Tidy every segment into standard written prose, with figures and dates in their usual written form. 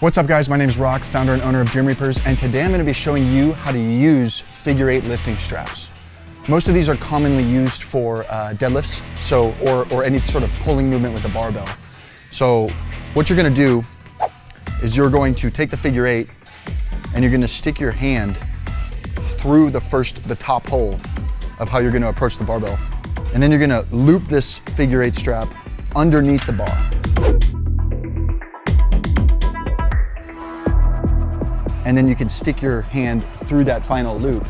What's up guys, my name is Rock, founder and owner of Gymreapers, and today I'm going to be showing you how to use figure 8 lifting straps. Most of these are commonly used for deadlifts, or any sort of pulling movement with a barbell. So what you're going to do is you're going to take the figure 8 and you're going to stick your hand through the top hole of how you're going to approach the barbell. And then you're going to loop this figure 8 strap underneath the bar. And then you can stick your hand through that final loop.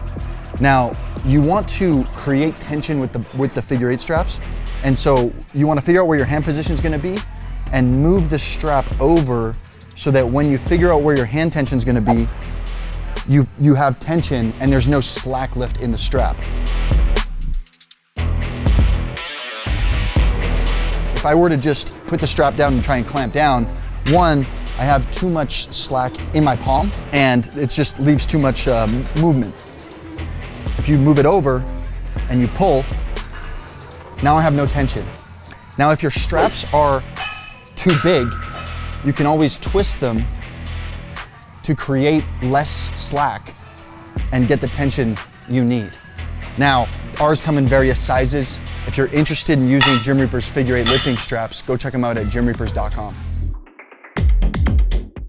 Now, you want to create tension with the figure 8 straps. And so you want to figure out where your hand position is going to be and move the strap over so that when you figure out where your hand tension is going to be, you have tension and there's no slack lift in the strap. If I were to just put the strap down and try and clamp down, one, I have too much slack in my palm and it just leaves too much movement. If you move it over and you pull, now I have no tension. Now if your straps are too big, you can always twist them to create less slack and get the tension you need. Now, ours come in various sizes. If you're interested in using Gymreapers Figure 8 lifting straps, go check them out at gymreapers.com.